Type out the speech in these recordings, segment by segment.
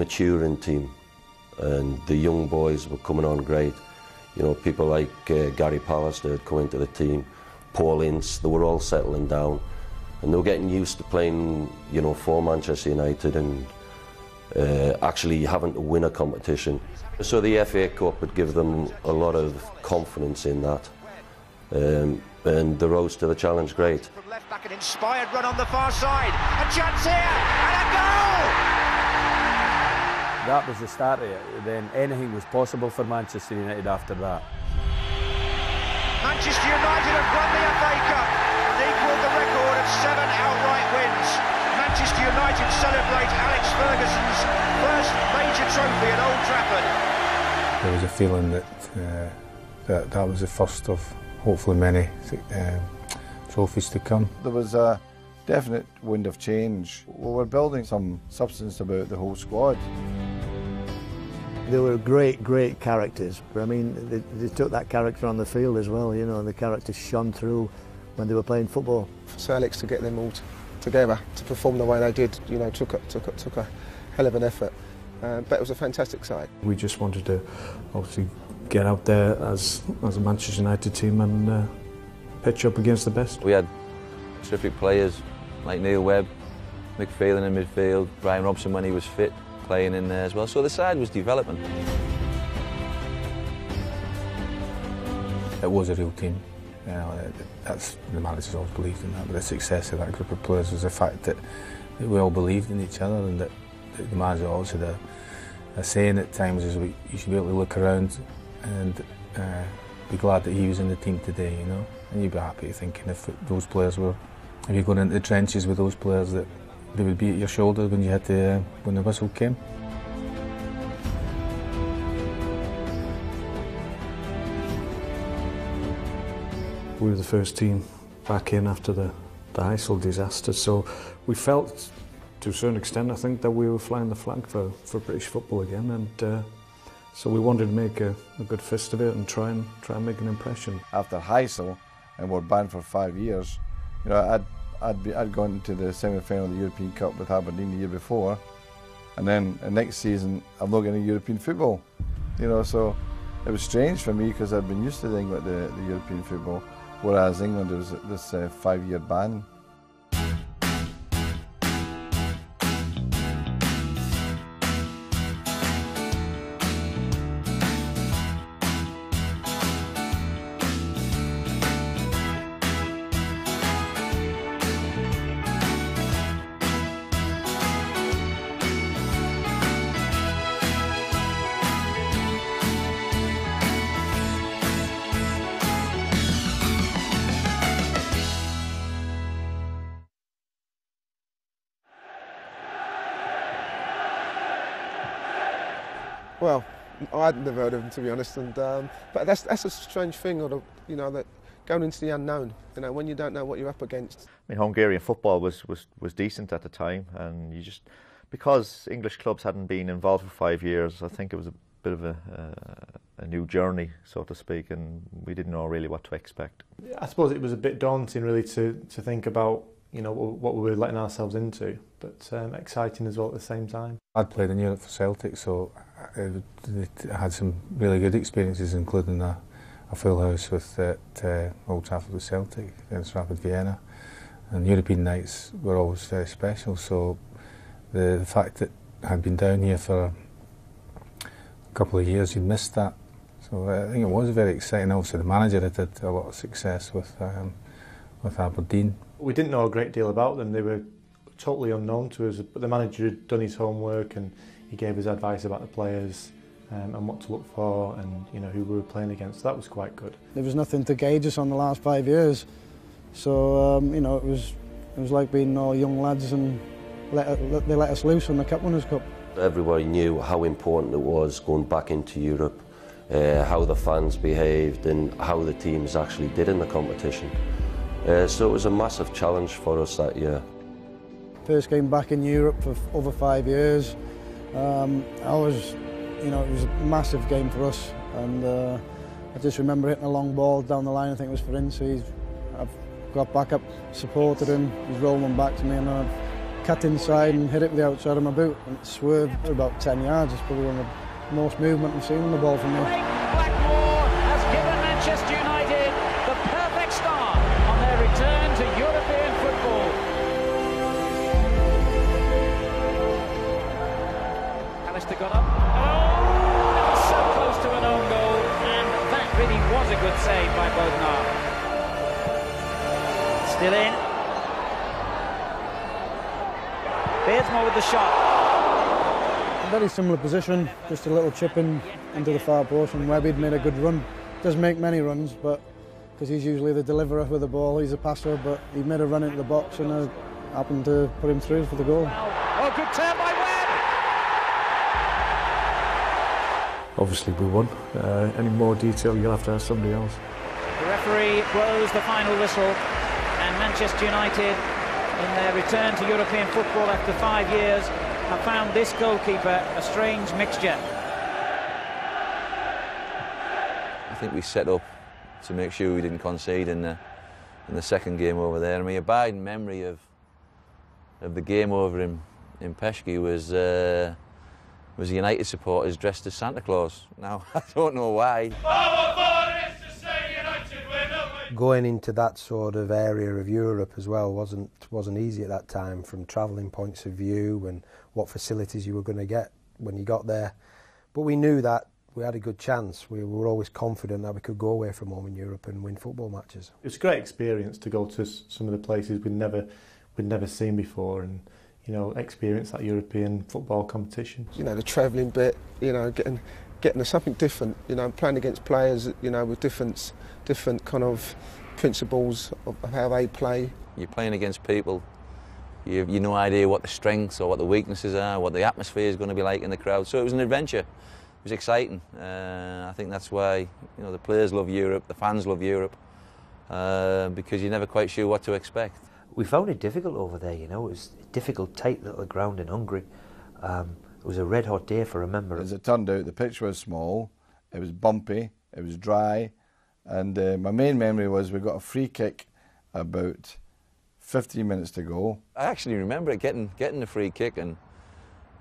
maturing team, and the young boys were coming on great. You know, people like Gary Pallister had come into the team, Paul Ince, they were all settling down, and they were getting used to playing, you know, for Manchester United and actually having to win a competition. So the FA Cup would give them a lot of confidence in that. And they rose to the challenge great. From left back, an inspired run on the far side, a chance here, and a goal! That was the start of it. Then anything was possible for Manchester United after that. Manchester United have won the FA Cup and equalled the record of 7 outright wins. Manchester United celebrate Alex Ferguson's first major trophy at Old Trafford. There was a feeling that that was the first of hopefully many trophies to come. There was a definite wind of change. We were building some substance about the whole squad. They were great characters. I mean, they took that character on the field as well, you know, the character shone through when they were playing football. For Sir Alex to get them all together, to perform the way they did, you know, took a hell of an effort. But it was a fantastic side. We just wanted to obviously get out there as a Manchester United team and pitch up against the best. We had terrific players like Neil Webb, Mick Phelan in midfield, Brian Robson when he was fit, playing in there as well. So the side was developing. It was a real team. You know, that's the managers always believed in that. But the success of that group of players was the fact that we all believed in each other, and that the manager always had a saying at times is you should be able to look around and be glad that he was in the team today, you know. And you'd be happy thinking if those players were, if you're going into the trenches with those players, that they would be at your shoulder when you had to, when the whistle came. We were the first team back in after the ISIL disaster, so we felt, to a certain extent, I think, that we were flying the flag for British football again, and so we wanted to make a good fist of it and try and make an impression. After ISIL, and we're banned for 5 years, you know, I'd gone into the semi-final of the European Cup with Aberdeen the year before, and then the next season I'm not getting European football, you know. So it was strange for me because I'd been used to the European football, whereas England was this 5-year ban. Well, I'd never heard of him, to be honest, and but that's a strange thing, you know, that going into the unknown, you know, when you don't know what you're up against. I mean, Hungarian football was decent at the time, and you just, because English clubs hadn't been involved for 5 years, I think it was a bit of a new journey, so to speak, and we didn't know really what to expect. I suppose it was a bit daunting, really, to think about, you know, what we were letting ourselves into, but exciting as well at the same time. I'd played in Europe for Celtic, so I had some really good experiences, including a full house at Old Trafford with Celtic against Rapid Vienna, and European nights were always very special. So the fact that I'd been down here for a couple of years, you'd missed that. So I think it was very exciting. Also, the manager had a lot of success with Aberdeen. We didn't know a great deal about them. They were totally unknown to us, but the manager had done his homework and he gave us advice about the players and what to look for, and, you know, who we were playing against. So that was quite good. There was nothing to gauge us on the last 5 years, so you know, it was like being all young lads, and they let us loose on the Cup Winners' Cup. Everybody knew how important it was going back into Europe, how the fans behaved and how the teams actually did in the competition. So it was a massive challenge for us that year. First game back in Europe for over 5 years. You know, it was a massive game for us, and I just remember hitting a long ball down the line. I think it was for Ince. I've got back up, supported him. He's rolling back to me, and I've cut inside and hit it with the outside of my boot, and it swerved for about 10 yards. It's probably one of the most movement I've seen on the ball from me. Blackmore has given Manchester United the perfect start on their return to European football. Alistair got up. Oh, so close to an own goal, and that really was a good save by Bodnar. Still in. Beardsmore with the shot. A very similar position, just a little chip in into the far post, and Webby'd made a good run. Doesn't make many runs, but because he's usually the deliverer with the ball, he's a passer, but he made a run into the box and I happened to put him through for the goal. Oh, good turn by Webb! Obviously we won. Any more detail you'll have to ask somebody else. The referee blows the final whistle, and Manchester United, in their return to European football after 5 years, have found this goalkeeper a strange mixture. I think we set up to make sure we didn't concede in the second game over there. My abiding memory of the game over in Peshki was United supporters dressed as Santa Claus. Now, I don't know why. Going into that sort of area of Europe as well wasn't easy at that time, from travelling points of view and what facilities you were going to get when you got there. But we knew that we had a good chance. We were always confident that we could go away from home in Europe and win football matches. It was a great experience to go to some of the places we'd never seen before, and experience that European football competition. The travelling bit, getting something different. Playing against players, with different kind of principles of how they play. You're playing against people. You've no idea what the strengths or what the weaknesses are, what the atmosphere is going to be like in the crowd. So it was an adventure. It was exciting. I think that's why the players love Europe, the fans love Europe, because you're never quite sure what to expect. We found it difficult over there. It was a difficult, tight little ground in Hungary. It was a red-hot day for a member. As it turned out, the pitch was small, it was bumpy, it was dry, and my main memory was we got a free kick about 15 minutes to go. I actually remember it getting the free kick, and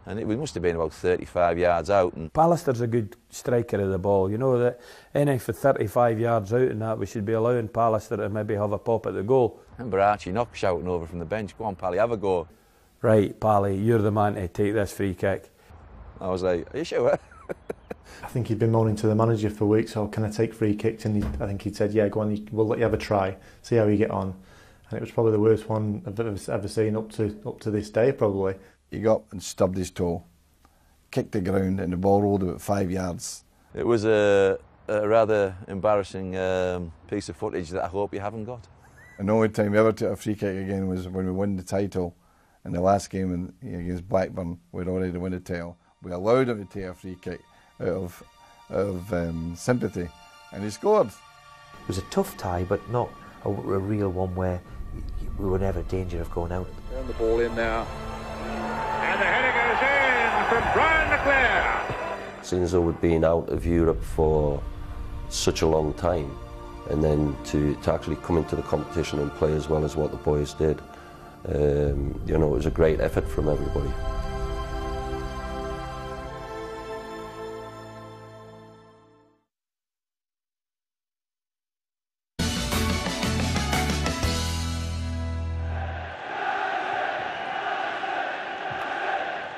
we must have been about 35 yards out. And Pallister's a good striker of the ball. That anything for 35 yards out and that, we should be allowing Pallister to maybe have a pop at the goal. I remember Archie Knock shouting over from the bench, "Go on, Pally, have a go." Right, Pally, you're the man to take this free kick. I was like, "Are you sure?" I think he'd been moaning to the manager for weeks, "Oh, can I take free kicks?" And I think he'd said, "Yeah, go on, we'll let you have a try, see how you get on." And it was probably the worst one I've ever seen up to this day, probably. He got up and stubbed his toe, kicked the ground, and the ball rolled about 5 yards. It was a rather embarrassing piece of footage that I hope you haven't got. And the only time we ever took a free kick again was when we won the title in the last game against Blackburn. We'd already won the title. We allowed him to take a free kick out of sympathy, and he scored. It was a tough tie, but not a real one where we were never in danger of going out. Turn the ball in now. And the header goes in from Brian McClare. Seeing as though we'd been out of Europe for such a long time, and then to actually come into the competition and play as well as what the boys did, it was a great effort from everybody.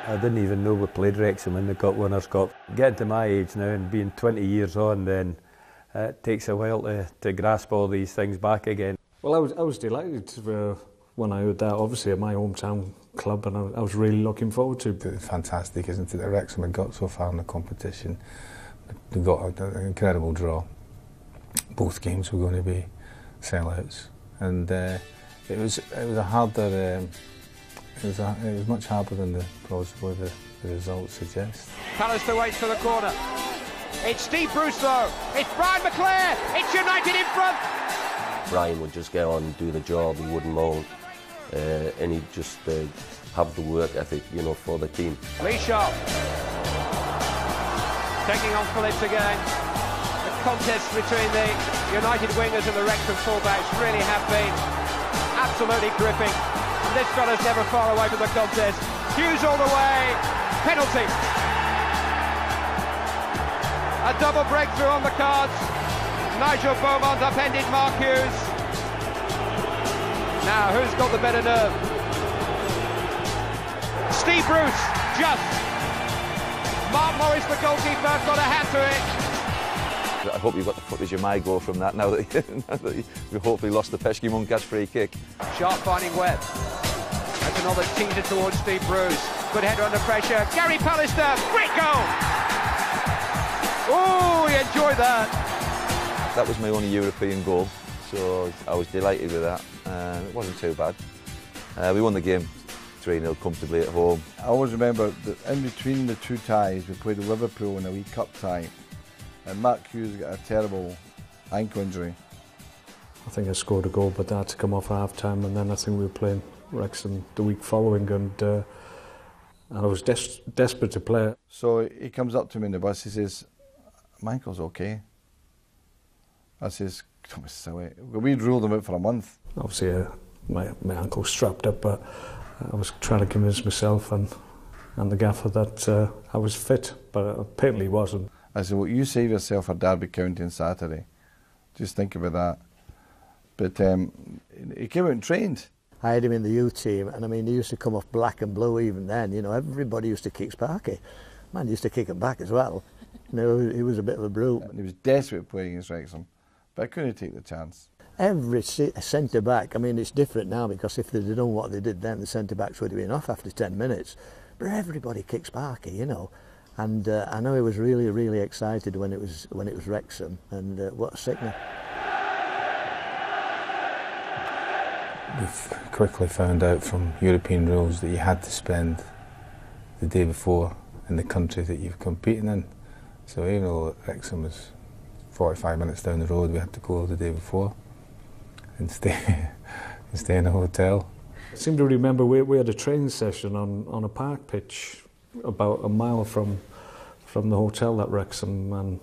I didn't even know we played Wrexham in the Cup Winners' Cup. Getting to my age now and being 20 years on, then it takes a while to grasp all these things back again. Well, I was delighted when I heard that, obviously at my hometown club, and I was really looking forward to it. It's fantastic, isn't it, that Wrexham had got so far in the competition. They got an incredible draw. Both games were going to be sellouts, and it was a harder. It was much harder than probably the results suggest. Pallister waits for the corner. It's Steve Bruce though. It's Brian McClare. It's United in front. Brian would just get on and do the job. He wouldn't moan, and he'd just have the work ethic, for the team. Lee Sharp taking on Phillips again. The contest between the United wingers and the Wrexham fullbacks really have been absolutely gripping. This fella's never far away from the contest. Hughes all the way. Penalty. A double breakthrough on the cards. Nigel Beaumont upended Mark Hughes. Now, who's got the better nerve? Steve Bruce, just. Mark Morris, the goalkeeper, got a hat-trick. I hope you've got the footage of my goal from that now that you hopefully lost the Pesky Monkas free kick. Sharp finding Webb. That's another teaser towards Steve Bruce. Good header under pressure. Gary Pallister, great goal! Oh, he enjoyed that. That was my only European goal, so I was delighted with that. It wasn't too bad. We won the game 3-0 comfortably at home. I always remember that in between the two ties, we played Liverpool in a wee cup tie, and Mark Hughes got a terrible ankle injury. I think I scored a goal, but that had to come off at half-time, and then I think we were playing Wrexham the week following, and I was desperate to play. So he comes up to me in the bus, he says, "My ankle's okay." I says, "Don't be silly." We'd ruled him out for a month. Obviously, my ankle's strapped up, but I was trying to convince myself and the gaffer that I was fit, but apparently wasn't. I said, "Well, you save yourself for Derby County on Saturday. Just think about that." But he came out and trained. I had him in the U team, and I mean, he used to come off black and blue even then. You know, everybody used to kick Sparky. Man used to kick him back as well. You know, he was a bit of a brute. And he was desperate playing against Wrexham, but I couldn't take the chance. Every centre-back, I mean, it's different now because if they'd done what they did then, the centre-backs would have been off after 10 minutes. But everybody kicked Sparky, you know. And I know he was really, really excited when it was Wrexham, and what a sickener. We've quickly found out from European rules that you had to spend the day before in the country that you're competing in. So even though Wrexham was 45 minutes down the road, we had to go the day before and stay in a hotel. I seem to remember we had a training session on a park pitch about a mile from the hotel at Wrexham, and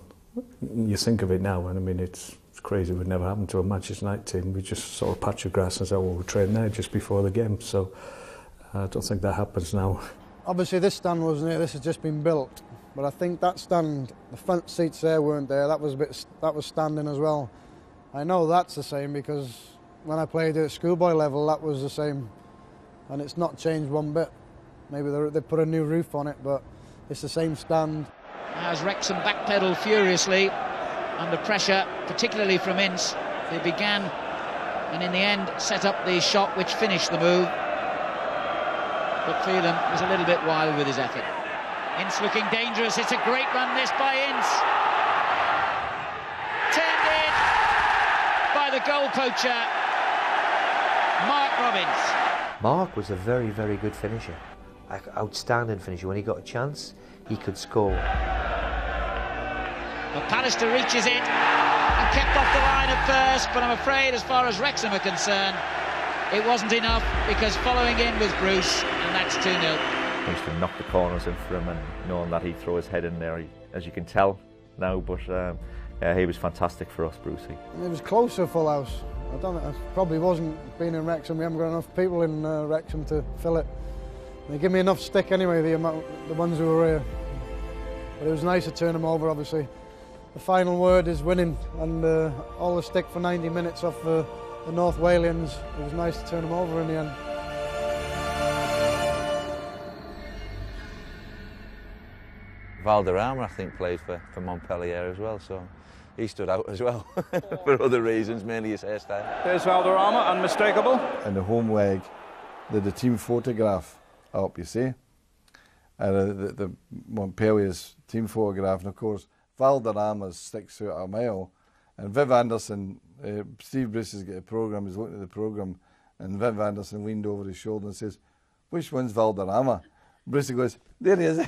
you think of it now, and I mean it's crazy. It would never happen to a Manchester United team. We just saw a patch of grass and said, well, we'll train there just before the game, so I don't think that happens now. Obviously this stand wasn't here, this has just been built, but I think that stand, the front seats there weren't there, that was standing as well. I know that's the same because when I played at schoolboy level that was the same, and it's not changed one bit. Maybe they put a new roof on it, but it's the same stand. As Wrexham backpedaled furiously under pressure, particularly from Ince, they began and in the end set up the shot which finished the move. But Phelan was a little bit wild with his effort. Ince looking dangerous. It's a great run this by Ince. Turned in by the goal poacher, Mark Robbins. Mark was a very, very good finisher. Outstanding finisher. When he got a chance, he could score. But Pallister reaches it and kept off the line at first, but I'm afraid as far as Wrexham are concerned, it wasn't enough because following in was Bruce, and that's 2-0. He used to knock the corners in for him, and knowing that he'd throw his head in there, as you can tell now, but yeah, he was fantastic for us, Brucey. It was closer, full house. I don't know, it probably wasn't being in Wrexham. We haven't got enough people in Wrexham to fill it. They give me enough stick anyway, the ones who were here. But it was nice to turn them over, obviously. The final word is winning, and all the stick for 90 minutes off the North Walians. It was nice to turn them over in the end. Valderrama, I think, played for Montpellier as well, so he stood out as well for other reasons, mainly his hairstyle. There's Valderrama, unmistakable. In the home leg, they had the team photograph up, you see, and the Montpellier's team photograph, and of course Valderrama's sticks out a mile, and Viv Anderson, Steve Bruce has got a programme, he's looking at the programme, and Viv Anderson leaned over his shoulder and says, "Which one's Valderrama?" Bruce goes, "There he is."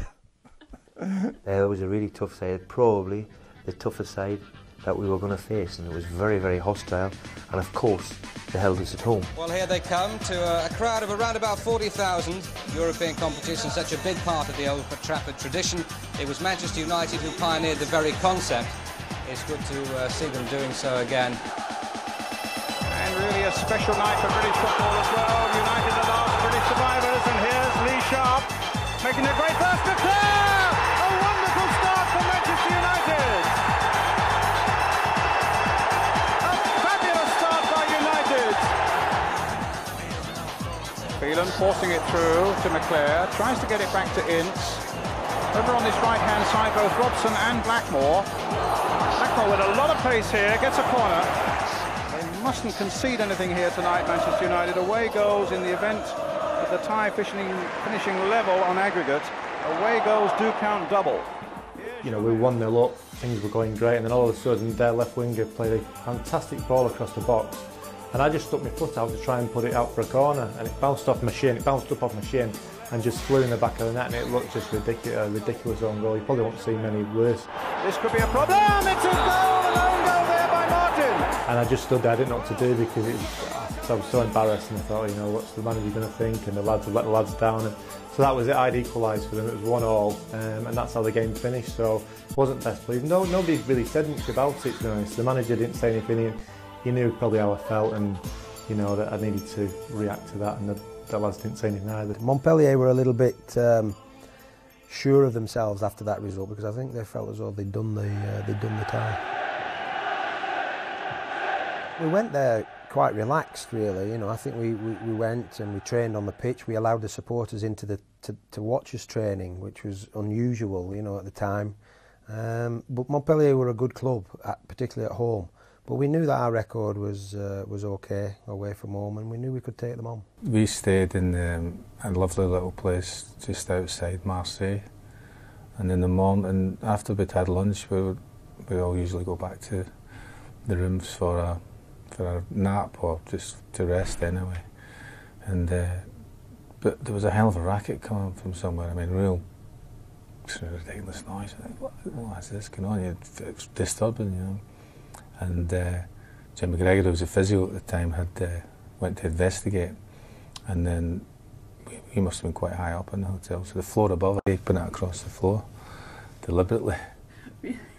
It was a really tough side, probably the toughest side that we were going to face, and it was very, very hostile, and of course they held us at home. Well, here they come to a crowd of around about 40,000. European competition, such a big part of the old Trafford tradition. It was Manchester United who pioneered the very concept. It's good to see them doing so again. And really a special night for British football as well. United the last British survivors, and here's Lee Sharp making a great burst to clear! A wonderful start for Manchester United! A fabulous start by United! Phelan forcing it through to McClare, tries to get it back to Ince. Over on this right-hand side, both Robson and Blackmore. Blackmore with a lot of pace here, gets a corner. They mustn't concede anything here tonight, Manchester United. Away goals in the event of the tie finishing level on aggregate. Away goals do count double. You know, we were 1-0 up, things were going great, and then all of a sudden their left winger played a fantastic ball across the box. And I just stuck my foot out to try and put it out for a corner, and it bounced off my shin, it bounced up off my shin and just flew in the back of the net, and it looked just ridiculous own goal. You probably won't see many worse. This could be a problem, it's a goal, an own goal there by Martin. And I just stood there, I didn't know what to do because I was so embarrassed, and I thought, you know, what's the manager going to think, and the lads would let the lads down. And so that was it, I'd equalised for them, it was 1-1, and that's how the game finished, so it wasn't best pleased. Nobody really said much about it, to be honest. The manager didn't say anything. He knew probably how I felt, and you know that I needed to react to that, and the lads didn't say anything either. Montpellier were a little bit sure of themselves after that result, because I think they felt as though they'd done the tie. We went there quite relaxed, really. You know, I think we went and we trained on the pitch. We allowed the supporters into to watch us training, which was unusual, you know, at the time. But Montpellier were a good club, particularly at home. But we knew that our record was okay away from home, and we knew we could take them on. We stayed in a lovely little place just outside Marseille, and in the morning, and after we'd had lunch, we all usually go back to the rooms for a nap or just to rest anyway. And but there was a hell of a racket coming from somewhere. I mean, real sort of ridiculous noise. What is this going on? It's disturbing, you know. And Jim McGregor, who was a physio at the time, had went to investigate, and then he must have been quite high up in the hotel, so the floor above, he put it across the floor deliberately.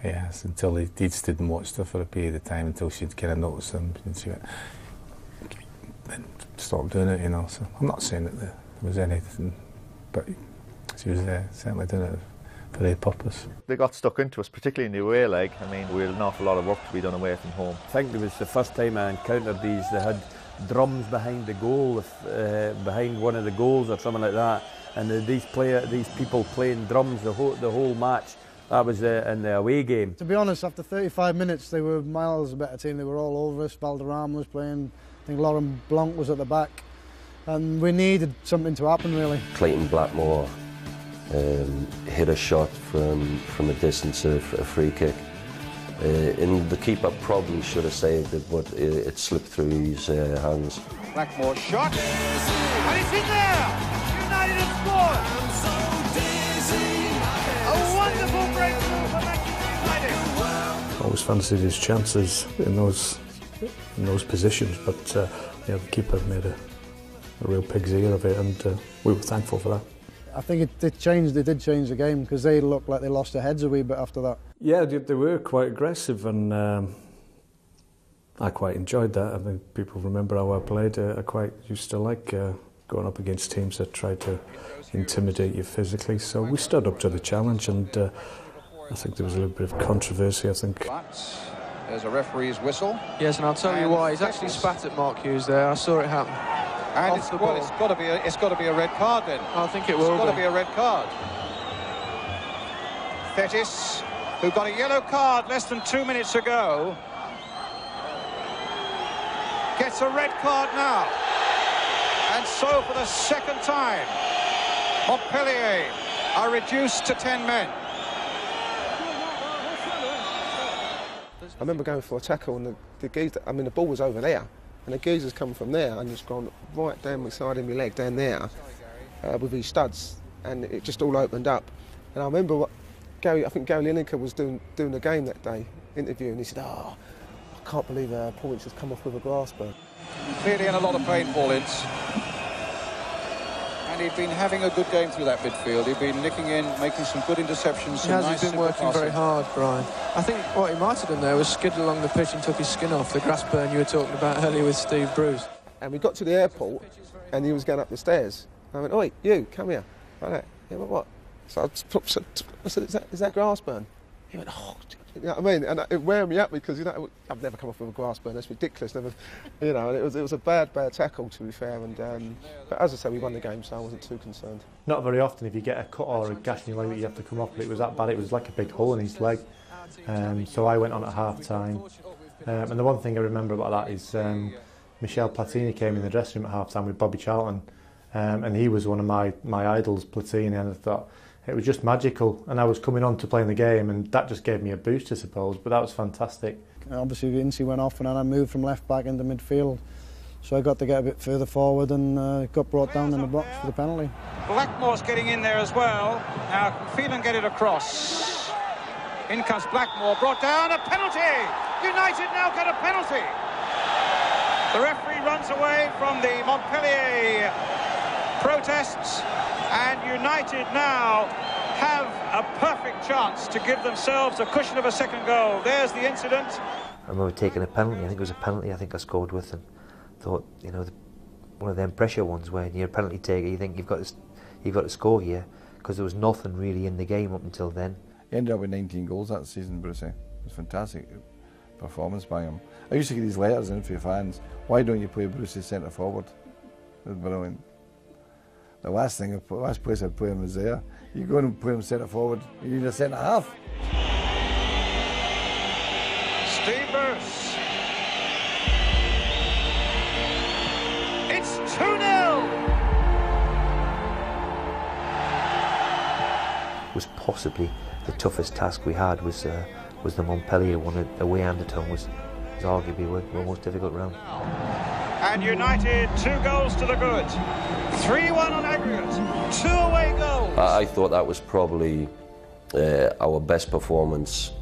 Yes, until he'd stood and watched her for a period of time until she'd kind of noticed him, and she went, then stopped doing it, you know. So I'm not saying that there was anything, but she was certainly doing it for their purpose. They got stuck into us, particularly in the away leg. I mean, we had an awful lot of work to be done away from home. I think it was the first time I encountered these. They had drums behind the goal, behind one of the goals or something like that, and these people playing drums the whole match. That was in the away game. To be honest, after 35 minutes, they were miles a better team. They were all over us. Valderrama was playing. I think Laurent Blanc was at the back, and we needed something to happen, really. Clayton Blackmore hit a shot from a distance of a free kick, and the keeper probably should have saved it, but it slipped through his hands. Blackmore shot, and it's in there! United have scored! A wonderful breakthrough for Manchester United! Always fancied his chances in those positions, but yeah, the keeper made a real pig's ear of it, and we were thankful for that. I think it did change the game, because they looked like they lost their heads a wee bit after that. Yeah, they were quite aggressive, and I quite enjoyed that. I think people remember how I played. I quite used to like going up against teams that tried to intimidate you physically, so we stood up to the challenge, and I think there was a little bit of controversy, I think. There's a referee's whistle. Yes, and I'll tell you why. He's actually spat at Mark Hughes there. I saw it happen. And it's got to be a red card then. I think it will. It's got to be a red card. Thetis, who got a yellow card less than 2 minutes ago, gets a red card now. And so for the second time, Montpellier are reduced to 10 men. I remember going for a tackle, and the geezer, I mean, the ball was over there, and the geezer's come from there and just gone right down my side of my leg, down there, with his studs, and it just all opened up. And I remember I think Gary Lineker was doing the game that day, interview, and he said, "Oh, I can't believe Paul Ince has come off with a grass burn." Clearly in a lot of pain, Paul Ince. And And he'd been having a good game through that midfield. He'd been nicking in, making some good interceptions. He has been working very hard, Brian. I think what he might have done there was skidded along the pitch and took his skin off, the grass burn you were talking about earlier with Steve Bruce. And we got to the airport and he was going up the stairs. I went, "Oi, you, come here." Like that. He went, "What?" So I said, is that grass burn? He went, "Oh," you know what I mean? And it wound me up because, you know, I've never come off with a grass burn. That's ridiculous. Never, you know. And it was a bad tackle, to be fair. And but as I said, we won the game, so I wasn't too concerned. Not very often, if you get a cut or a gash in your leg, you have to come off. But it was that bad. It was like a big hole in his leg. So I went on at half time. And the one thing I remember about that is Michel Platini came in the dressing room at half time with Bobby Charlton. And he was one of my idols, Platini, and I thought it was just magical. And I was coming on to playing the game, and that just gave me a boost, I suppose. But that was fantastic. Obviously, Incy went off, and then I moved from left back into midfield, so I got to get a bit further forward and got brought down in the box for the penalty. Blackmore's getting in there as well. Now Phelan get it across. In comes Blackmore, brought down, a penalty. United now get a penalty. The referee runs away from the Montpellier protests, and United now have a perfect chance to give themselves a cushion of a second goal. There's the incident. I remember taking a penalty. I think it was a penalty I think I scored with, and thought, you know, one of them pressure ones where you're a penalty taker, you think you've got to score here, because there was nothing really in the game up until then. He ended up with 19 goals that season, Brucey. It was fantastic performance by him. I used to get these letters in for fans. Why don't you play Brucey centre forward? It was brilliant. The last place I'd play him was there. You go and play him centre forward, you need a centre half. Steve Bruce. It's 2-0. Was possibly the toughest task we had was the Montpellier one. Away Anderton was arguably the most difficult round. And United 2 goals to the good. 3-1 on aggregate. 2 away goals. I thought that was probably our best performance,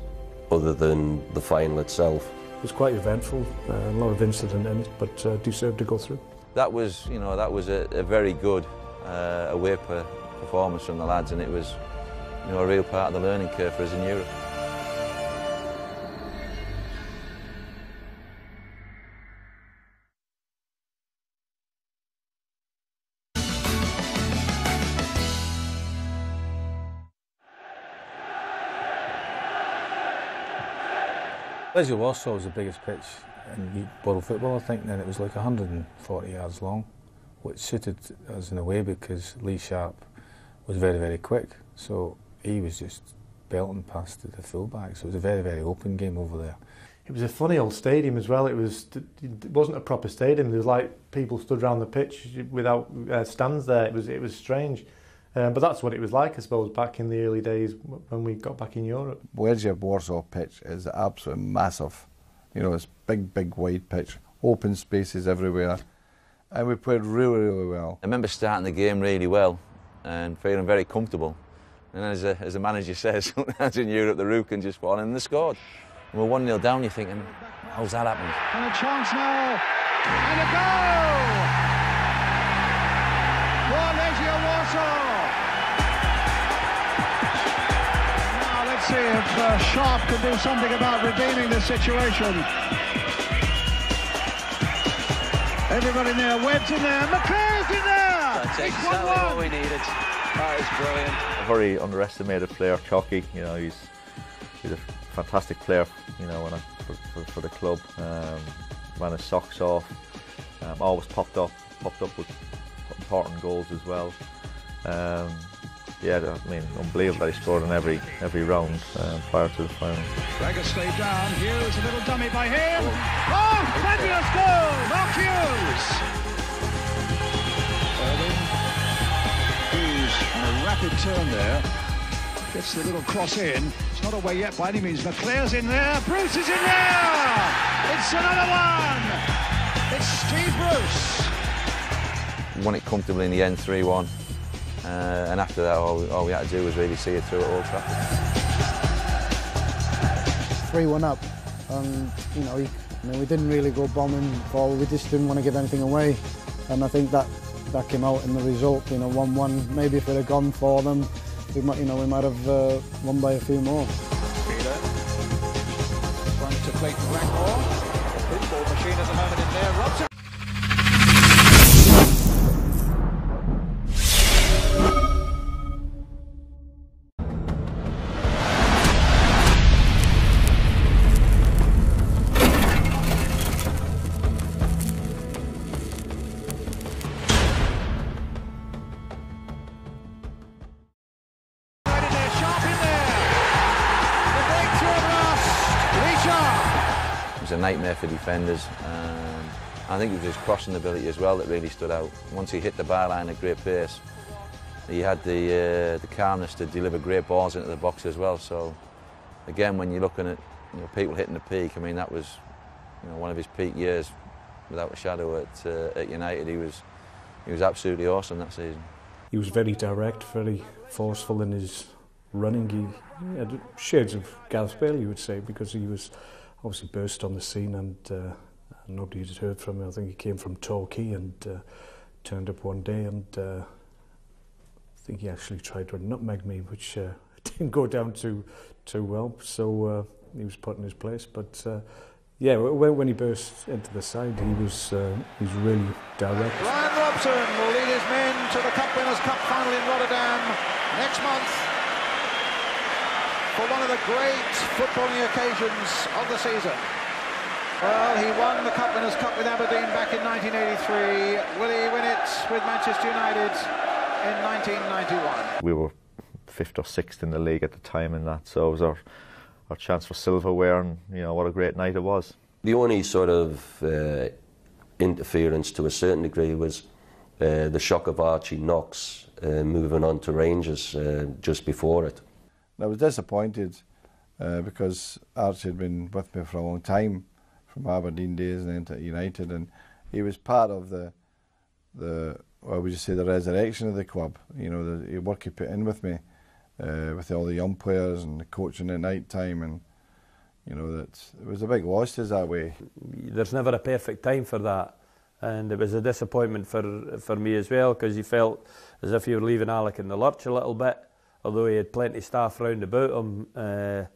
other than the final itself. It was quite eventful, a lot of incident in it, but deserved to go through. That was, you know, a very good away performance from the lads, and it was, you know, a real part of the learning curve for us in Europe. Leisure Warsaw was the biggest pitch in world football, I think, and it was like 140 yards long, which suited us in a way because Lee Sharp was very, very quick, so he was just belting past the full-back, so it was a very, very open game over there. It was a funny old stadium as well. It wasn't a proper stadium. There was like people stood around the pitch without stands there. It was strange. But that's what it was like, I suppose, back in the early days when we got back in Europe. Leisure Warsaw pitch is absolutely massive. You know, it's big wide pitch, open spaces everywhere, and we played really, really well. I remember starting the game really well and feeling very comfortable. And as the manager says, sometimes in Europe the roof can just fall in, and they scored. And we're 1-0 down, you're thinking, how's that happened? And a chance now, and a goal! For Legia Warsaw! See if Sharp can do something about redeeming the situation. Everybody in there, Webb's in there, McClare's in there! That's exactly what we needed. That is brilliant. A very underestimated player, Chalky. You know, he's a fantastic player. You know, for the club. Ran his socks off. Always popped up with important goals as well. Yeah, I mean, unbelievable that he scored in every round prior to the final. Rager stayed down. Hughes, a little dummy by him. Oh, fabulous goal! Mark Hughes! Hughes on a rapid turn there. Gets the little cross in. It's not away yet by any means. Leclerc's in there. Bruce is in there! It's another one! It's Steve Bruce. Won it comfortably in the end, 3-1. And after that, all we had to do was really see it through at Old Trafford. 3-1 up, and you know, we didn't really go bombing forward. We just didn't want to give anything away, and I think that that came out in the result. You know, 1-1. Maybe if it had gone for them, we might have won by a few more. Front to play for Blackmore. Pinball machine at the moment in there. Robson. It was a nightmare for defenders. I think it was his crossing ability as well that really stood out. Once he hit the byline at great pace, he had the calmness to deliver great balls into the box as well. So again, when you're looking at people hitting the peak, I mean that was one of his peak years without a shadow at United. He was absolutely awesome that season. He was very direct, very forceful in his running. He had shades of Gareth Bale, you would say, because he was obviously burst on the scene and nobody had heard from him. I think he came from Torquay and turned up one day, and I think he actually tried to nutmeg me, which didn't go down too well. So he was put in his place. But yeah, when he burst into the side, he was really direct. Ryan Robson will lead his men to the Cup Winners' Cup final in Rotterdam next month for one of the great footballing occasions of the season. Well, he won the Cup Winners' Cup with Aberdeen back in 1983. Will he win it with Manchester United in 1991? We were 5th or 6th in the league at the time in that, so it was our chance for silverware, and what a great night it was. The only sort of interference to a certain degree was the shock of Archie Knox moving on to Rangers just before it. I was disappointed because Archie had been with me for a long time, from Aberdeen days and then to United, and he was part of the well, would you say, the resurrection of the club. The work he put in with me, with all the young players and the coaching at night time, and that it was a big loss to us that way. There's never a perfect time for that, and it was a disappointment for me as well, because you felt as if you were leaving Alec in the lurch a little bit, although he had plenty of staff round about him to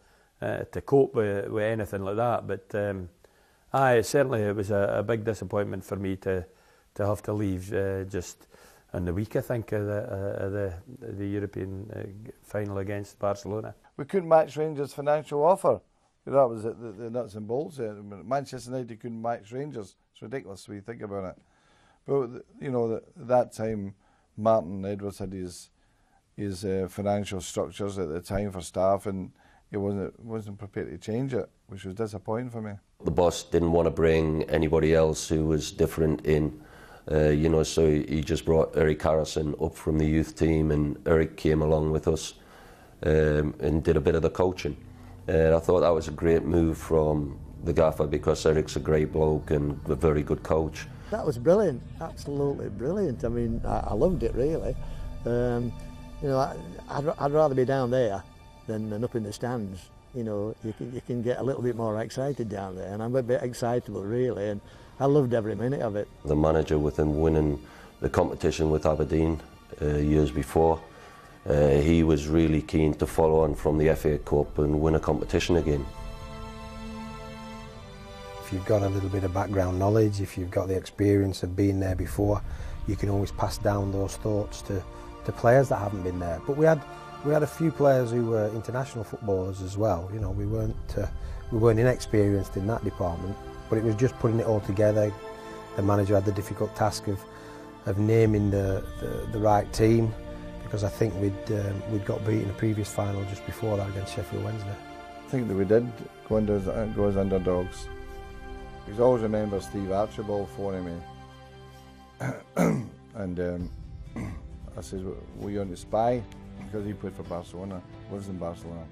cope with anything like that. But certainly it was a big disappointment for me to have to leave just in the week, I think, of the European final against Barcelona. We couldn't match Rangers' financial offer. That was the nuts and bolts. Manchester United couldn't match Rangers. It's ridiculous when you think about it. But at that time, Martin Edwards had his financial structures at the time for staff, and he wasn't prepared to change it, which was disappointing for me. The boss didn't want to bring anybody else who was different in, so he just brought Eric Harrison up from the youth team, and Eric came along with us and did a bit of the coaching. I thought that was a great move from the gaffer, because Eric's a great bloke and a very good coach. That was brilliant, absolutely brilliant. I mean, I loved it really. I'd rather be down there than up in the stands. You can get a little bit more excited down there, and I'm a bit excitable really, and I loved every minute of it. The manager, with him winning the competition with Aberdeen years before, he was really keen to follow on from the FA Cup and win a competition again. If you've got a little bit of background knowledge, if you've got the experience of being there before, you can always pass down those thoughts to players that haven't been there. But we had a few players who were international footballers as well. We weren't inexperienced in that department, but it was just putting it all together. The manager had the difficult task of naming the right team, because I think we'd got beat in the previous final just before that against Sheffield Wednesday. I think that we did go as underdogs. Because I always remember Steve Archibald phoning me, and I says, "Were you on the spy?" Because he played for Barcelona, lives in Barcelona.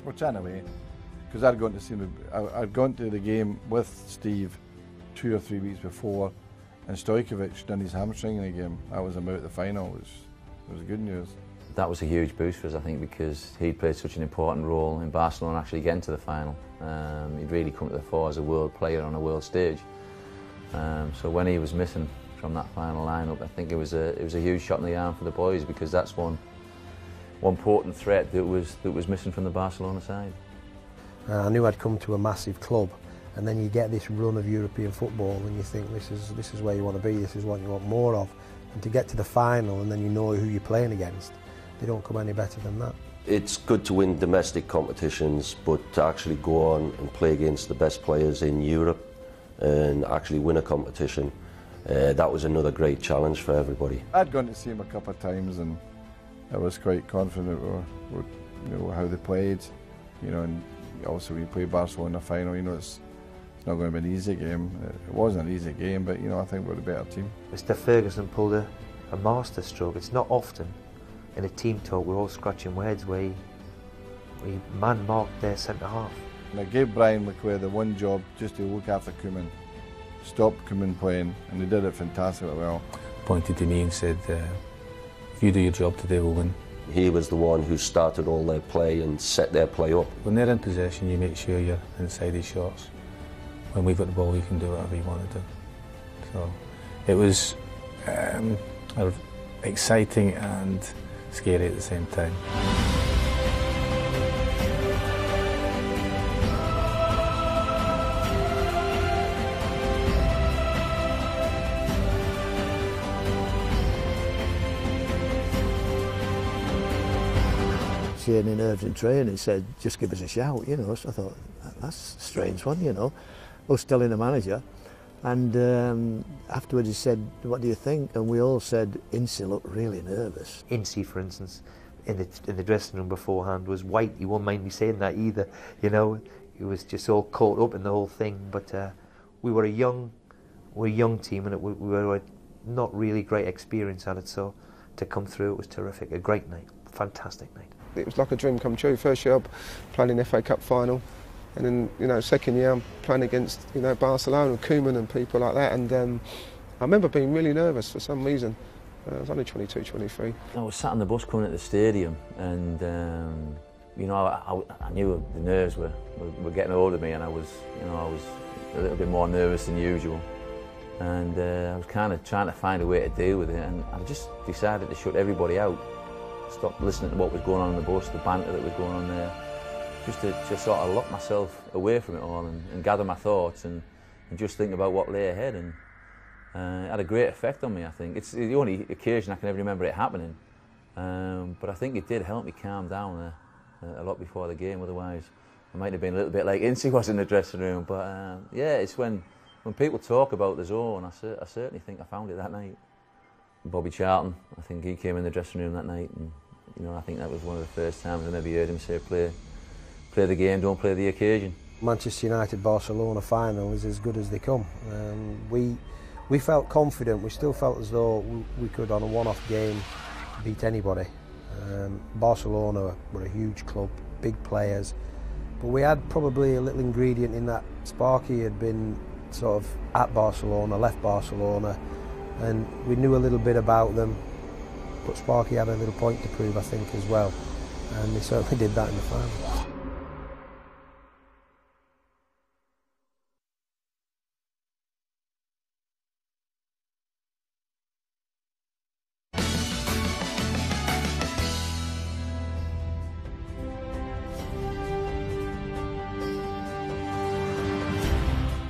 We're chatting away, because I'd gone to see him. I'd gone to the game with Steve 2 or 3 weeks before, and Stojkovic done his hamstring in the game. I was about the final, which was good news. That was a huge boost for us, I think, because he'd played such an important role in Barcelona actually getting to the final. He'd really come to the fore as a world player on a world stage. So when he was missing, from that final lineup. I think it was a huge shot in the arm for the boys, because that's one potent threat that was missing from the Barcelona side. I knew I'd come to a massive club, and then you get this run of European football and you think this is where you want to be, this is what you want more of, and to get to the final and then you know who you're playing against, they don't come any better than that. It's good to win domestic competitions, but to actually go on and play against the best players in Europe and actually win a competition, that was another great challenge for everybody. I'd gone to see him a couple of times and I was quite confident with you know, how they played, you know, and also when you play Barcelona in the final, you know, it's not going to be an easy game. It wasn't an easy game, but you know, I think we're the better team. Mr. Ferguson pulled a master stroke. It's not often in a team talk we're all scratching our heads where he man-marked their centre-half. And I gave Brian McClare the one job just to look after Koeman, stop Koeman playing, and he did it fantastically well. Pointed to me and said, if you do your job today, we'll win. He was the one who started all their play and set their play up. When they're in possession, you make sure you're inside his shots. When we've got the ball, you can do whatever you want to do. So it was exciting and scary at the same time. Seeing in Irving training, he said, just give us a shout, you know. So I thought, that's a strange one, you know. Us telling the manager. And afterwards he said, what do you think? And we all said, Ince looked really nervous. Ince, for instance, in the dressing room beforehand was white. You won't mind me saying that either, you know. He was just all caught up in the whole thing. But we were a young team, and we were not really great experience at it. So to come through, it was terrific. A great night, fantastic night. It was like a dream come true. First year playing in the FA Cup final, and then, you know, second year I'm playing against, you know, Barcelona and Koeman and people like that. And I remember being really nervous for some reason. I was only 22, 23. I was sat on the bus coming at the stadium, and you know, I knew the nerves were getting hold of me, and I was a little bit more nervous than usual. And I was kind of trying to find a way to deal with it, and I just decided to shut everybody out. Stop listening to what was going on the bus, the banter that was going on there, just to sort of lock myself away from it all and gather my thoughts and just think about what lay ahead. And it had a great effect on me, I think. It's the only occasion I can ever remember it happening, but I think it did help me calm down a lot before the game. Otherwise I might have been a little bit like Ince was in the dressing room. But yeah, it's when people talk about the zone, I certainly think I found it that night. Bobby Charlton, I think he came in the dressing room that night, and you know, I think that was one of the first times I maybe heard him say, play the game, don't play the occasion. Manchester United-Barcelona final is as good as they come. We felt confident, we still felt as though we could, on a one-off game, beat anybody. Barcelona were a huge club, big players, but we had probably a little ingredient in that. Sparky had been sort of at Barcelona, left Barcelona, and we knew a little bit about them, but Sparky had a little point to prove, I think, as well, and he certainly did that in the final.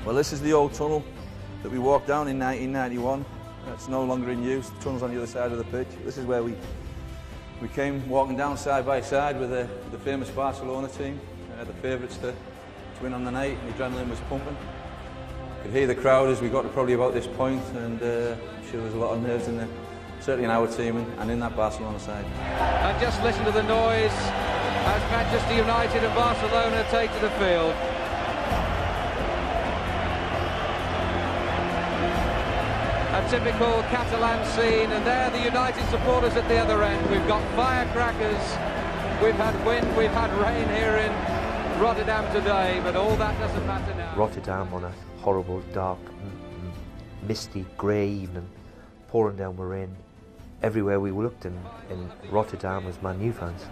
Well, this is the old tunnel that we walked down in 1991. It's no longer in use. The tunnel's on the other side of the pitch. This is where we came walking down side by side with the famous Barcelona team, the favourites to win on the night, and the adrenaline was pumping. You could hear the crowd as we got to probably about this point, and I'm sure there was a lot of nerves in there, certainly in our team and in that Barcelona side. And just listen to the noise as Manchester United and Barcelona take to the field. A typical Catalan scene, and there the United supporters at the other end. We've got firecrackers, we've had wind, we've had rain here in Rotterdam today, but all that doesn't matter now. Rotterdam on a horrible, dark, misty, grey evening, pouring down with rain. Everywhere we looked in Rotterdam was Man U fans.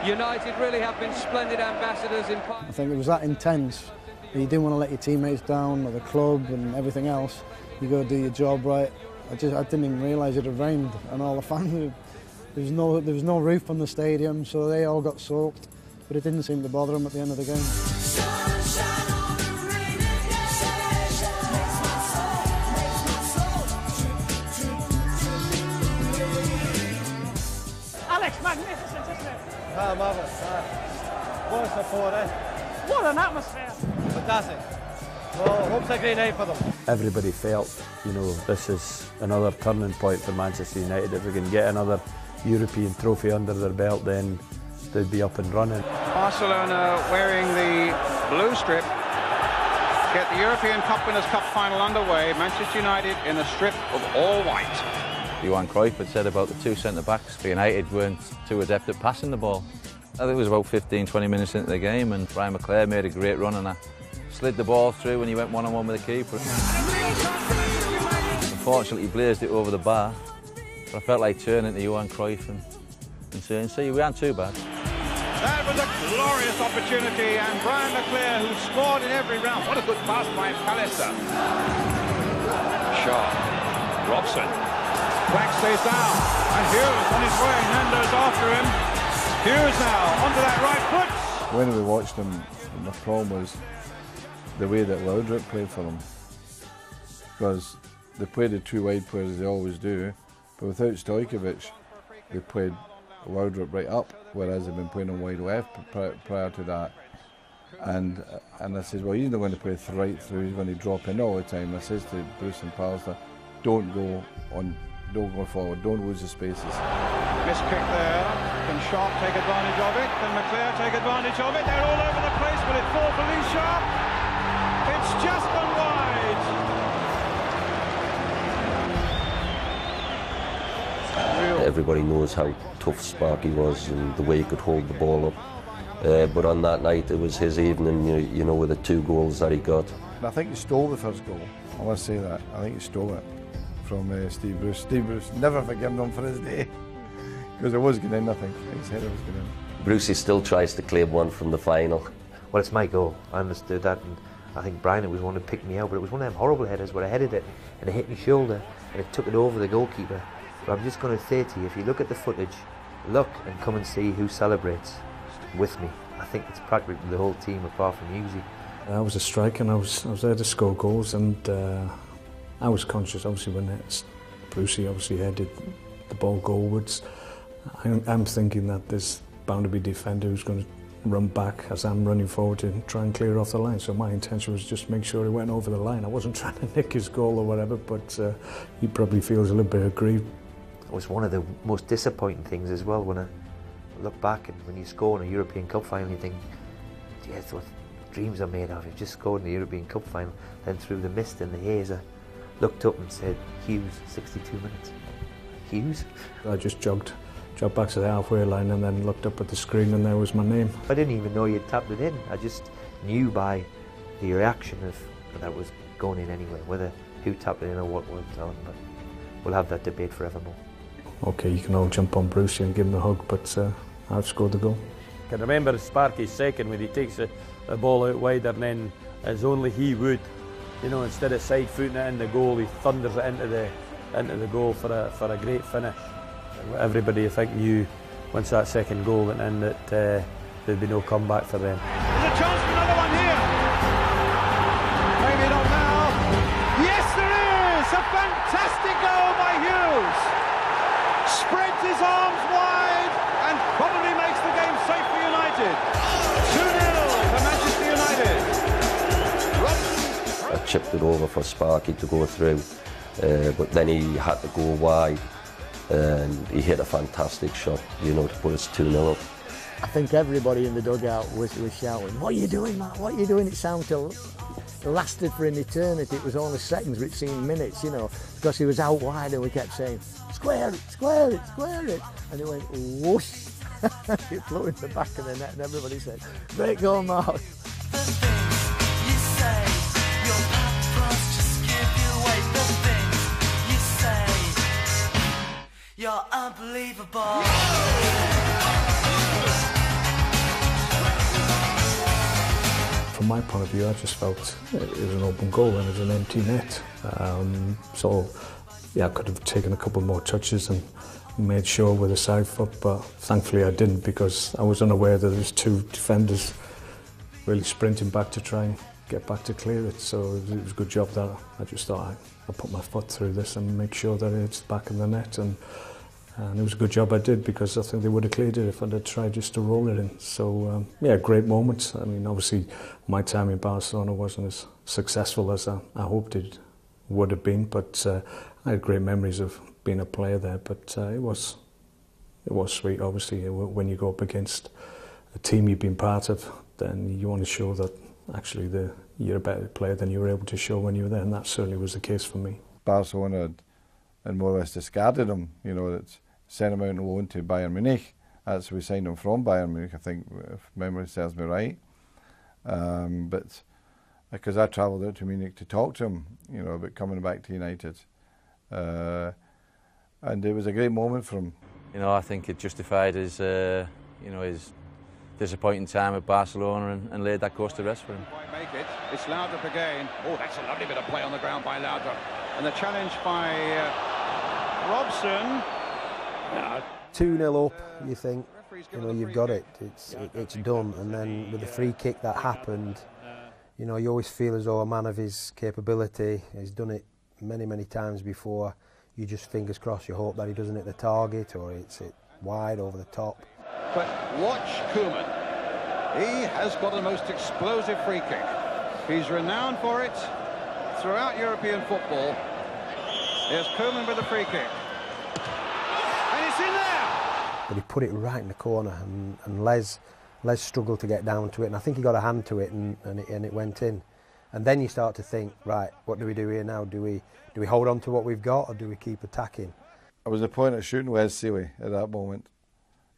United really have been splendid ambassadors in... I think it was that intense You didn't want to let your teammates down or the club and everything else. You go do your job right. I didn't even realise it had rained, and all the fans, there was no roof on the stadium, so they all got soaked, but it didn't seem to bother them at the end of the game. Alex, magnificent, isn't it? Ah, marvellous. What a support, eh? What an atmosphere! Fantastic. Well, hope's a great night for them. Everybody felt, you know, this is another turning point for Manchester United. If we can get another European trophy under their belt, then they'd be up and running. Barcelona wearing the blue strip get the European Cup Winners' Cup final underway. Manchester United in a strip of all white. Johan Cruyff had said about the two centre-backs for United weren't too adept at passing the ball. I think it was about 15-20 minutes into the game and Brian McClair made a great run and I slid the ball through when he went one-on-one with the keeper. Unfortunately, he blazed it over the bar, but I felt like turning to Johan Cruyff and saying, see, we aren't too bad. That was a glorious opportunity, and Brian McClair, who scored in every round. What a good pass by Pallister. Shaw, Robson. Black stays down, and Hughes on his way. Nando's after him. Hughes now onto that right foot. When we watched them, the problem was the way that Laudrup played for them, because they played the two wide players as they always do, but without Stojkovic, they played Laudrup right up, whereas they've been playing on wide left prior to that. And I says, well, he's not going to play right through, he's going to drop in all the time. I says to Bruce and Pallister, don't go forward, don't lose the spaces. Missed kick there. Can Sharp take advantage of it? Can McClair take advantage of it? They're all over the place. Will it fall for Lee Sharp? It's just gone wide. Everybody knows how tough Sparky was and the way he could hold the ball up. But on that night, it was his evening, you know, with the 2 goals that he got. I think he stole the first goal. I must say that. I think he stole it from Steve Bruce. Steve Bruce never forgiven him for his day, because it was good in, I think. He said it was good in. Brucey still tries to claim one from the final. Well, it's my goal. I understood that, and I think Brian was one who picked me out, but it was one of them horrible headers where I headed it and it hit my shoulder and it took it over the goalkeeper. But I'm just going to say to you, if you look at the footage, look and come and see who celebrates with me. I think it's practically the whole team apart from Husey. I was a striker and I was there to score goals, and I was conscious obviously when Brucey obviously headed the ball goalwards. I'm thinking that there's bound to be a defender who's going to run back as I'm running forward to try and clear off the line. So my intention was just make sure he went over the line. I wasn't trying to nick his goal or whatever, but he probably feels a little bit aggrieved. It was one of the most disappointing things as well when I look back and when you score in a European Cup final, you think, yeah, it's what dreams are made of. You just scored in the European Cup final, then through the mist and the haze, I looked up and said, Hughes, 62 minutes. Hughes? I just jogged back to the halfway line and then looked up at the screen and there was my name. I didn't even know you'd tapped it in. I just knew by the reaction of that was going in anyway, whether who tapped it in or what was on, but we'll have that debate forevermore. Okay, you can all jump on Brucey and give him a hug, but I've scored the goal. I can remember Sparky's second when he takes the ball out wider, and then as only he would, you know, instead of side footing it in the goal, he thunders it into the goal for a great finish. Everybody, I think, knew once that second goal went in that there'd be no comeback for them. There's a chance for another one here. Maybe not now. Yes, there is! A fantastic goal by Hughes. Spreads his arms wide and probably makes the game safe for United. 2-0 for Manchester United. I chipped it over for Sparky to go through, but then he had to go wide. And he hit a fantastic shot, you know, to put us 2-0 up. I think everybody in the dugout was shouting, "What are you doing, Matt? What are you doing?" It lasted for an eternity. It was only seconds, but it seemed minutes, you know, because he was out wide and we kept saying, "Square it, square it, square it." And it went whoosh. It flew in the back of the net and everybody said, "Great goal, Mark." You're unbelievable. From my point of view, I just felt it was an open goal and it was an empty net. So yeah, I could have taken a couple more touches and made sure with a side foot, but thankfully I didn't, because I was unaware that there's two defenders really sprinting back to try and get back to clear it. So it was a good job that I just thought I'll put my foot through this and make sure that it's back in the net, and it was a good job I did, because I think they would have cleared it if I'd have tried just to roll it in. So yeah, great moments. I mean, obviously my time in Barcelona wasn't as successful as I hoped it would have been, but I had great memories of being a player there. But it was sweet, obviously, when you go up against a team you've been part of, then you want to show that actually you're a better player than you were able to show when you were there, and that certainly was the case for me. Barcelona had more or less discarded him, you know, that sent him out on loan to Bayern Munich. That's we signed him from Bayern Munich, I think, if memory serves me right. But because I travelled out to Munich to talk to him, you know, about coming back to United. And it was a great moment for him. You know, I think it justified his, you know, his disappointing time at Barcelona and laid that course to rest for him. Make it. It's Laudrup again. Oh, that's a lovely bit of play on the ground by Laudrup. And the challenge by Robson. 2-0 up, you think, you know, you've got it. It's done. And then with the free kick that happened, you know, you always feel as though a man of his capability has done it many times before. You just fingers crossed, you hope that he doesn't hit the target or hits it wide over the top. But watch Koeman. He has got a most explosive free kick. He's renowned for it throughout European football. Here's Koeman with the free kick. And it's in there! But he put it right in the corner, and Les struggled to get down to it, and I think he got a hand to it, and it went in. And then you start to think, right, what do we do here now? Do we hold on to what we've got, or do we keep attacking? I was the point of shooting Wes Seeley at that moment,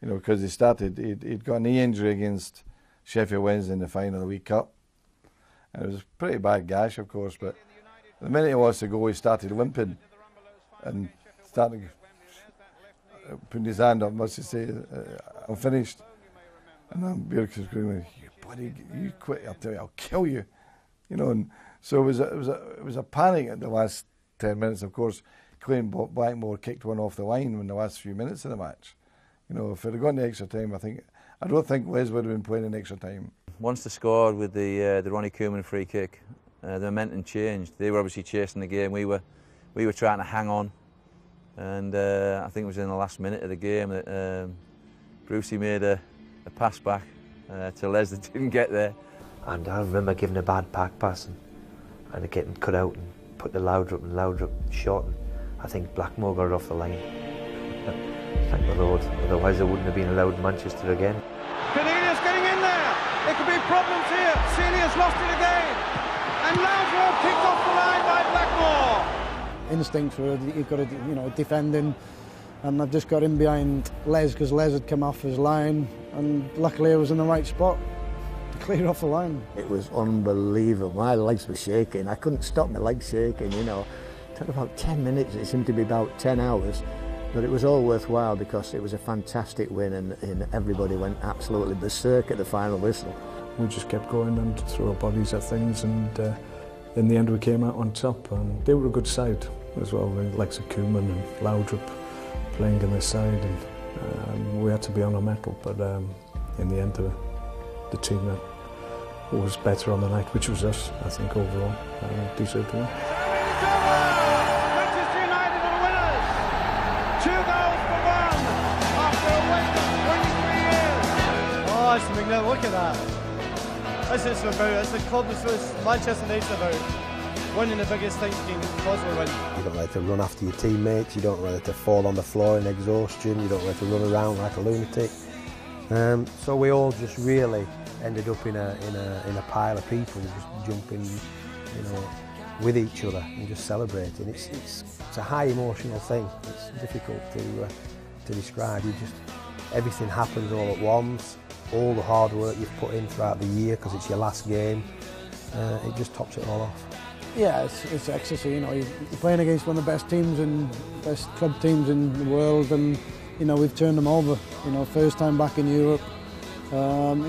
you know, because he'd got a knee injury against Sheffield Wednesday in the final of the League Cup. And it was a pretty bad gash, of course, but the minute he was to go, he started limping and started putting his hand up, must you say, I'm finished. And then Björk was screaming, "You bloody, you quit, I'll tell you, I'll kill you." You know, and so it was a panic at the last 10 minutes. Of course, Clayton Blackmore kicked one off the line in the last few minutes of the match. You know, if it had gone to extra time, I don't think Les would have been playing in extra time. Once they scored with the Ronnie Koeman free kick, the momentum changed. They were obviously chasing the game. We were trying to hang on, and I think it was in the last minute of the game that Brucey made a pass back to Les that didn't get there. And I remember giving a bad pack pass and it getting cut out and put the Laudrup shot, and I think Blackmore got it off the line. Thank the Lord, otherwise I wouldn't have been allowed Manchester again. Cornelius getting in there. There could be problems here. Celia's lost it again. And Laudrup kicked off the line by Blackmore. Instinct for you've got to, you know, defending, and I've just got in behind Les because Les had come off his line, and luckily I was in the right spot to clear off the line. It was unbelievable. My legs were shaking. I couldn't stop my legs shaking, you know. It took about 10 minutes. It seemed to be about 10 hours. But it was all worthwhile because it was a fantastic win, and everybody went absolutely berserk at the final whistle. We just kept going and threw our bodies at things, and in the end we came out on top. And they were a good side as well, the likes of Koeman and Laudrup playing in their side, and we had to be on our mettle. But in the end, the team that was better on the night, which was us, I think overall, deserved to win. Look at that. This is about, it's the club, it's Manchester United about winning the biggest thing you can possibly win. You don't like to run after your teammates, you don't like to fall on the floor in exhaustion, you don't like to run around like a lunatic. So we all just really ended up in a pile of people just jumping, you know, with each other and just celebrating. It's a high emotional thing. It's difficult to describe. Everything happens all at once. All the hard work you've put in throughout the year because it's your last game, it just tops it all off. Yeah, it's ecstasy, you know, you're playing against one of the best teams and best club teams in the world, and, you know, we've turned them over, you know, first time back in Europe, you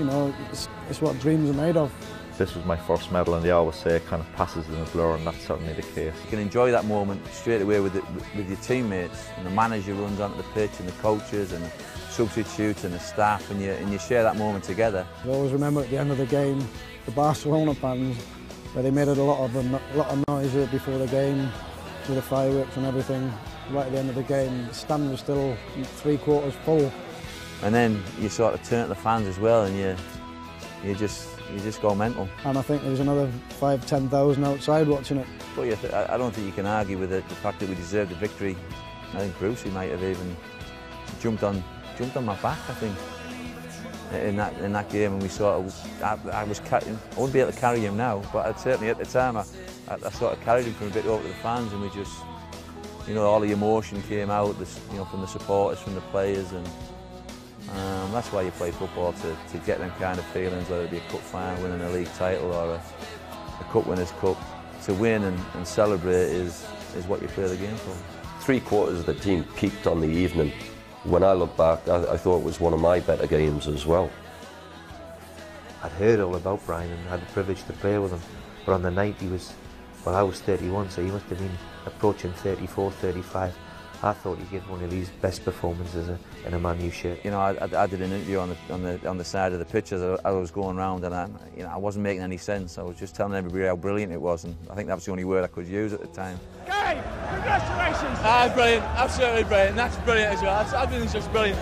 know, it's what dreams are made of. this was my first medal, and they always say it kind of passes in a blur, and that's certainly the case. You can enjoy that moment straight away with your teammates, and the manager runs onto the pitch, and the coaches and the substitutes and the staff, and you share that moment together. I always remember at the end of the game, the Barcelona fans, where they made a lot of noise before the game with the fireworks and everything. Right at the end of the game, the stand was still 3/4 full. And then you sort of turn to the fans as well, and you just go mental. And I think there was another 5,000–10,000 outside watching it. But I don't think you can argue with the fact that we deserved the victory. I think Brucey might have even jumped on my back, I think, in that game, and we sort of, I wouldn't be able to carry him now, but I'd certainly at the time I sort of carried him from a bit over to the fans, and we just, you know, all the emotion came out, you know, from the supporters, from the players, and that's why you play football, to get them kind of feelings, whether it be a cup final, winning a league title, or a cup winners' cup. To win and celebrate is what you play the game for. 3/4 of the team peaked on the evening. When I look back, I thought it was one of my better games as well. I'd heard all about Brian and had the privilege to play with him, but on the night he was, well, I was 31, so he must have been approaching 34, 35. I thought he'd give one of his best performances in a Man U shirt. You know, I did an interview on the side of the pitch as I was going round, and I wasn't making any sense. I was just telling everybody how brilliant it was, and I think that was the only word I could use at the time. Gary, congratulations! Brilliant, absolutely brilliant. That's brilliant as well. I think it's just brilliant.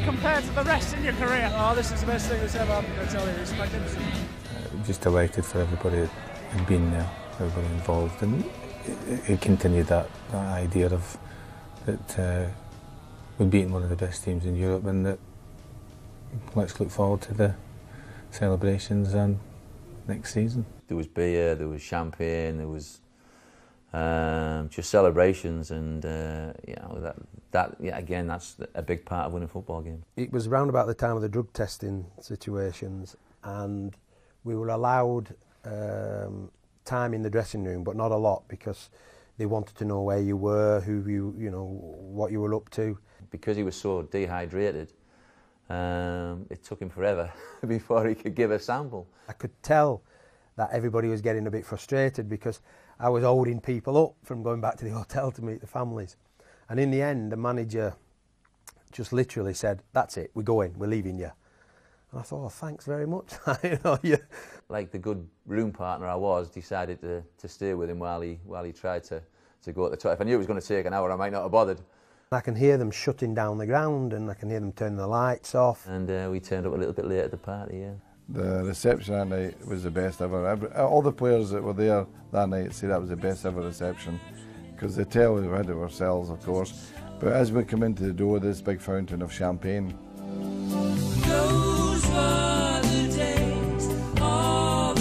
Compared to the rest in your career? Oh, this is the best thing that's ever happened, I tell you. It's magnificent. Just delighted for everybody that had been there, everybody involved, and it continued that idea of that we'd beaten one of the best teams in Europe, and that let's look forward to the celebrations and next season. There was beer, there was champagne, there was just celebrations, and you know, again, that's a big part of winning football games. It was around about the time of the drug testing situations, and we were allowed time in the dressing room, but not a lot, because they wanted to know where you were, you know, what you were up to. Because he was so dehydrated, it took him forever before he could give a sample. I could tell that everybody was getting a bit frustrated, because I was holding people up from going back to the hotel to meet the families. And in the end, the manager just literally said, "That's it, we're going, we're leaving you." And I thought, oh, thanks very much. You know, Like the good room partner I was, decided to stay with him while he tried to go at the top. If I knew it was going to take an hour, I might not have bothered. I can hear them shutting down the ground, and I can hear them turning the lights off. And we turned up a little bit late at the party, yeah. The reception that night was the best ever. All the players that were there that night say that was the best ever reception, because they tell we had it ourselves, of course. But as we come into the door, this big fountain of champagne. Those were the days of our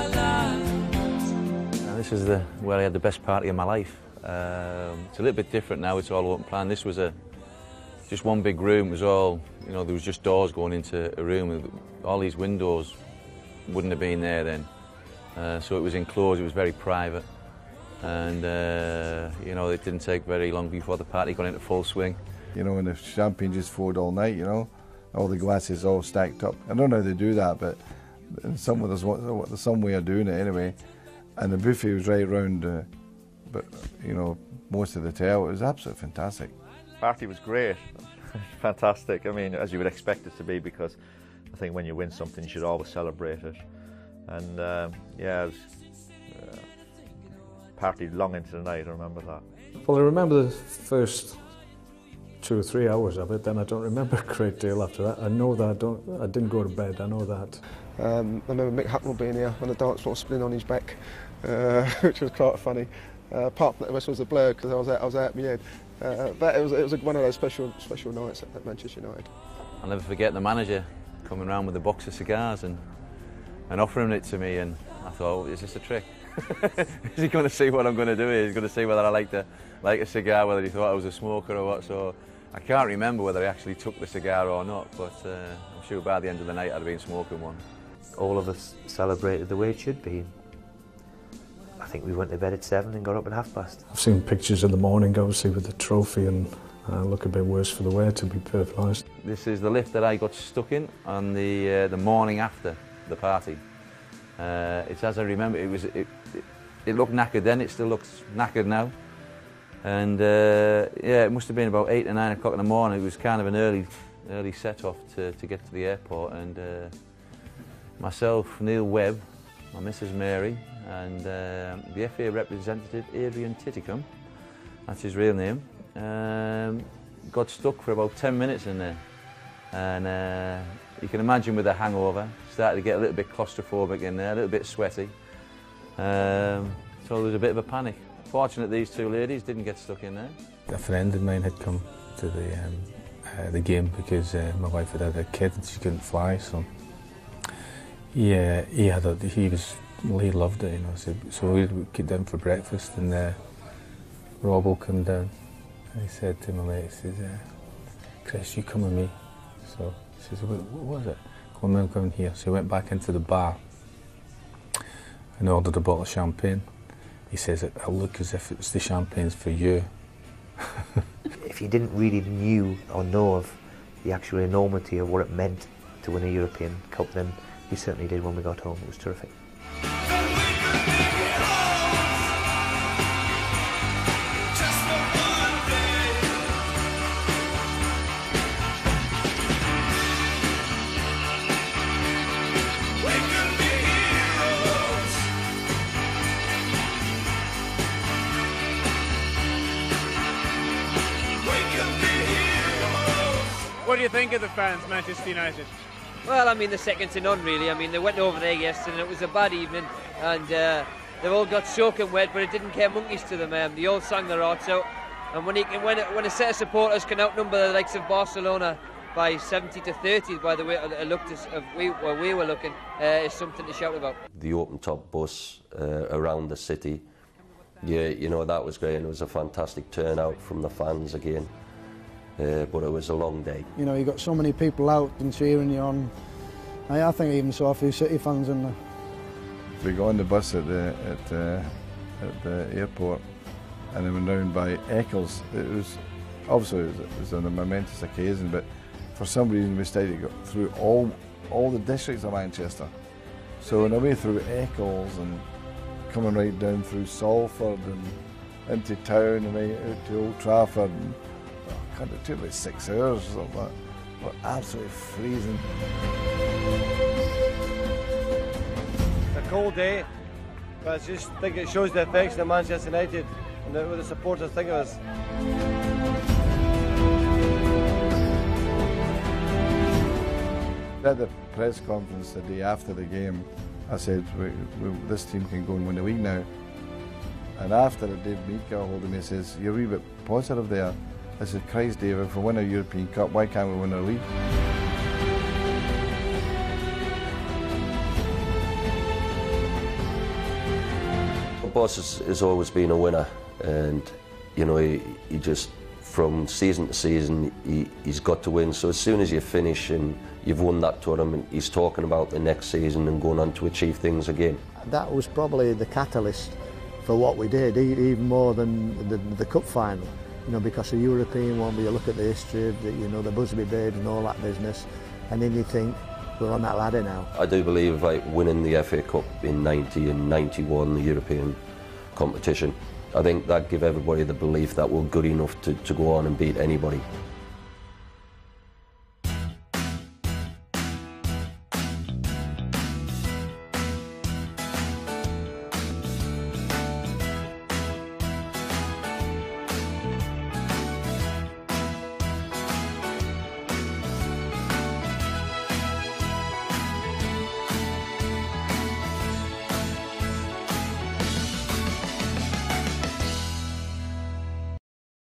lives. Now, this is where I had the best party of my life. It's a little bit different now. It's all open plan. This was just one big room. It was all, you know, there was just doors going into a room. All these windows wouldn't have been there then. So it was enclosed, it was very private. And, you know, it didn't take very long before the party got into full swing. You know, and the champagne just flowed all night, you know, all the glasses all stacked up. I don't know how they do that, but there's some way of doing it anyway. And the buffet was right round, but, you know, most of the tail. It was absolutely fantastic. The party was great, fantastic. I mean, as you would expect it to be, because I think when you win something, you should always celebrate it. And yeah, it was party long into the night, I remember that. Well, I remember the first 2 or 3 hours of it, then I don't remember a great deal after that. I know that I didn't go to bed, I know that. I remember Mick Hucknall being here on the dance floor spinning on his back, which was quite funny. Apart from that, the rest was a blur because I was out of my head. But it was one of those special nights at Manchester United. I'll never forget the manager coming around with a box of cigars and offering it to me, and I thought, oh, is this a trick? Is he going to see what I'm going to do here? He's going to see whether I like a cigar, whether he thought I was a smoker or what. So I can't remember whether he actually took the cigar or not, but I'm sure by the end of the night I'd have been smoking one. All of us celebrated the way it should be. I think we went to bed at 7 and got up at past. I've seen pictures in the morning, obviously, with the trophy, and look a bit worse for the wear, to be perfectly honest. This is the lift that I got stuck in on the morning after the party. It's as I remember. It looked knackered then. It still looks knackered now. And yeah, it must have been about 8 or 9 o'clock in the morning. It was kind of an early set-off to get to the airport. And myself, Neil Webb, my Mrs Mary, and the FA representative Adrian Titticum, that's his real name, got stuck for about 10 minutes in there. And you can imagine with a hangover, started to get a little bit claustrophobic in there, a little bit sweaty. So there was a bit of a panic. Fortunate these two ladies didn't get stuck in there. A friend of mine had come to the game because my wife had a kid and she couldn't fly, so he loved it, you know. So we get down for breakfast, and Rob will come down, and he said to my mate, he says, "Chris, you come with me." So he says, "What was it?" "Come on, come in here." So he went back into the bar and ordered a bottle of champagne. He says, "It'll look as if it's the champagne's for you." If you didn't really know of the actual enormity of what it meant to win a European Cup, then we certainly did when we got home. It was terrific. What do you think of the fans, Manchester United? Well, I mean, they're second to none, really. I mean, they went over there yesterday and it was a bad evening, and they've all got soaking wet, but it didn't care monkeys to them. They all sang their hearts out, and when a set of supporters can outnumber the likes of Barcelona by 70 to 30, by the way it looked we were looking, is something to shout about. The open-top bus around the city, yeah, you know, that was great, and it was a fantastic turnout from the fans again. But it was a long day. You know, you got so many people out and cheering you on. I think I even saw a few City fans in there. We got on the bus at the airport, and then went round by Eccles. It was obviously it was a momentous occasion, but for some reason we stayed to go through all the districts of Manchester. So on our way through Eccles and coming right down through Salford and into town and right out to Old Trafford. And, it took about 6 hours or something like that. We're absolutely freezing. It's a cold day, but I just think it shows the affection of Manchester United and what the supporters think of us. At the press conference the day after the game, I said, this team can go and win the league now. And after it, Dave Mead got hold of me and says, "You're a wee bit positive there." I said, "Christ, Dave, if we win a European Cup, why can't we win our league?" The boss has always been a winner, and you know, he just, from season to season, he's got to win. So as soon as you finish and you've won that tournament, he's talking about the next season and going on to achieve things again. That was probably the catalyst for what we did, even more than the cup final. You know, because a European one, where you look at the history of the Busby Babes and all that business, and then you think, we're on that ladder now. I do believe, like, winning the FA Cup in 90 and 91, the European competition, I think that gave everybody the belief that we're good enough to go on and beat anybody.